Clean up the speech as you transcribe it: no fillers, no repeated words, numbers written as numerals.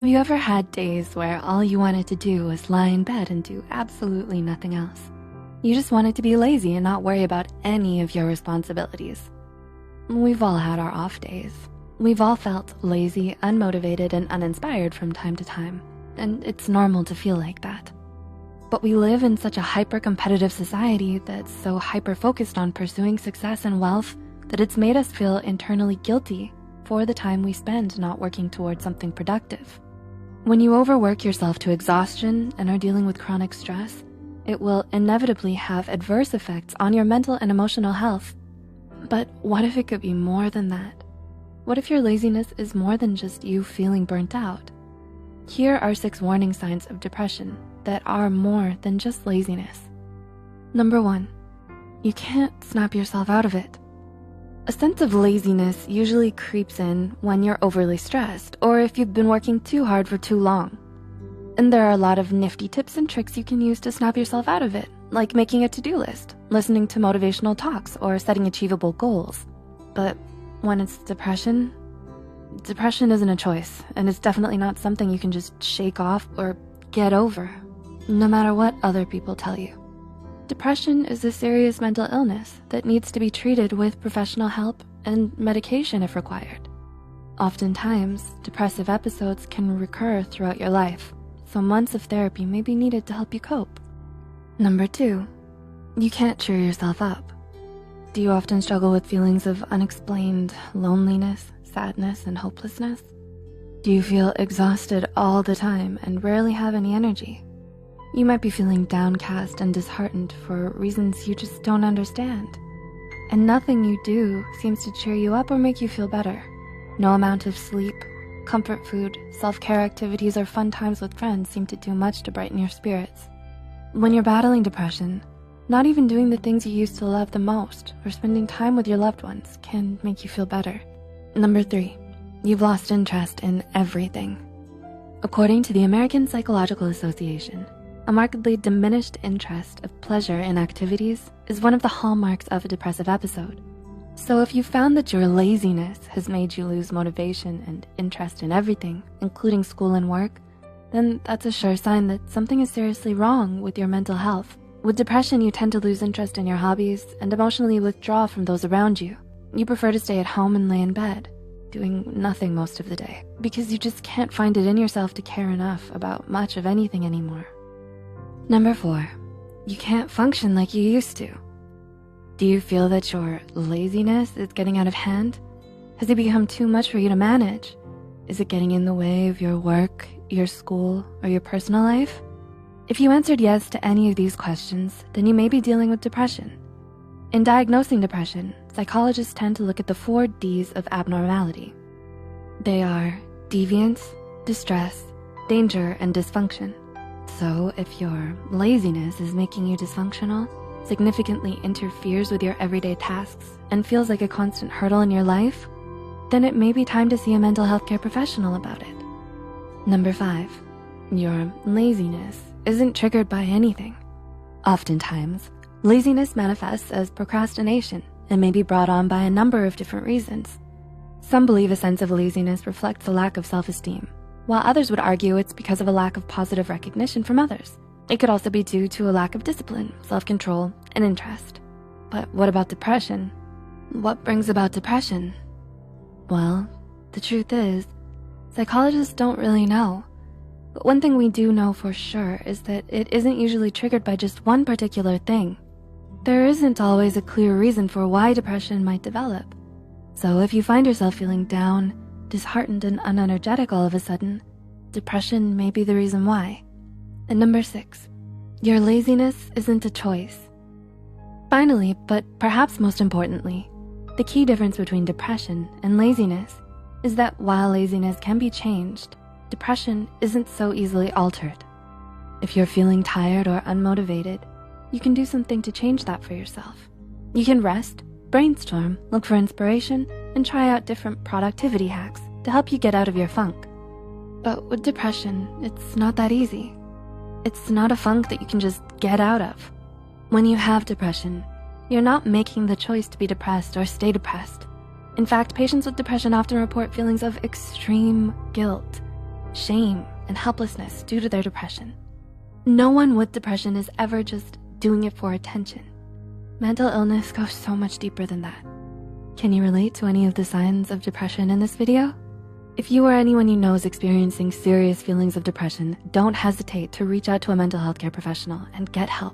Have you ever had days where all you wanted to do was lie in bed and do absolutely nothing else? You just wanted to be lazy and not worry about any of your responsibilities. We've all had our off days. We've all felt lazy, unmotivated, and uninspired from time to time, and it's normal to feel like that. But we live in such a hyper-competitive society that's so hyper-focused on pursuing success and wealth that it's made us feel internally guilty for the time we spend not working towards something productive. When you overwork yourself to exhaustion and are dealing with chronic stress, it will inevitably have adverse effects on your mental and emotional health. But what if it could be more than that? What if your laziness is more than just you feeling burnt out? Here are 6 warning signs of depression that are more than just laziness. Number 1, you can't snap yourself out of it. A sense of laziness usually creeps in when you're overly stressed or if you've been working too hard for too long. And there are a lot of nifty tips and tricks you can use to snap yourself out of it, like making a to-do list, listening to motivational talks, or setting achievable goals. But when it's depression isn't a choice, and it's definitely not something you can just shake off or get over, no matter what other people tell you. Depression is a serious mental illness that needs to be treated with professional help and medication if required. Oftentimes, depressive episodes can recur throughout your life, so months of therapy may be needed to help you cope. Number 2, you can't cheer yourself up. Do you often struggle with feelings of unexplained loneliness, sadness, and hopelessness? Do you feel exhausted all the time and rarely have any energy? You might be feeling downcast and disheartened for reasons you just don't understand. And nothing you do seems to cheer you up or make you feel better. No amount of sleep, comfort food, self-care activities, or fun times with friends seem to do much to brighten your spirits. When you're battling depression, not even doing the things you used to love the most or spending time with your loved ones can make you feel better. Number 3, you've lost interest in everything. According to the American Psychological Association, a markedly diminished interest of pleasure in activities is one of the hallmarks of a depressive episode. So if you found that your laziness has made you lose motivation and interest in everything, including school and work, then that's a sure sign that something is seriously wrong with your mental health. With depression, you tend to lose interest in your hobbies and emotionally withdraw from those around you. You prefer to stay at home and lay in bed, doing nothing most of the day, because you just can't find it in yourself to care enough about much of anything anymore. Number 4, you can't function like you used to. Do you feel that your laziness is getting out of hand? Has it become too much for you to manage? Is it getting in the way of your work, your school, or your personal life? If you answered yes to any of these questions, then you may be dealing with depression. In diagnosing depression, psychologists tend to look at the 4 Ds of abnormality. They are deviance, distress, danger, and dysfunction. So if your laziness is making you dysfunctional, significantly interferes with your everyday tasks, and feels like a constant hurdle in your life, then it may be time to see a mental health care professional about it. Number 5, your laziness isn't triggered by anything. Oftentimes, laziness manifests as procrastination and may be brought on by a number of different reasons. Some believe a sense of laziness reflects a lack of self-esteem, while others would argue it's because of a lack of positive recognition from others. It could also be due to a lack of discipline, self-control, and interest. But what about depression? What brings about depression? Well, the truth is, psychologists don't really know. But one thing we do know for sure is that it isn't usually triggered by just one particular thing. There isn't always a clear reason for why depression might develop. So if you find yourself feeling down, disheartened, and unenergetic all of a sudden, depression may be the reason why. And number 6, your laziness isn't a choice. Finally, but perhaps most importantly, the key difference between depression and laziness is that while laziness can be changed, depression isn't so easily altered. If you're feeling tired or unmotivated, you can do something to change that for yourself. You can rest, brainstorm, look for inspiration, and try out different productivity hacks to help you get out of your funk. But with depression, it's not that easy. It's not a funk that you can just get out of. When you have depression, you're not making the choice to be depressed or stay depressed. In fact, patients with depression often report feelings of extreme guilt, shame, and helplessness due to their depression. No one with depression is ever just doing it for attention. Mental illness goes so much deeper than that. Can you relate to any of the signs of depression in this video? If you or anyone you know is experiencing serious feelings of depression, don't hesitate to reach out to a mental health care professional and get help.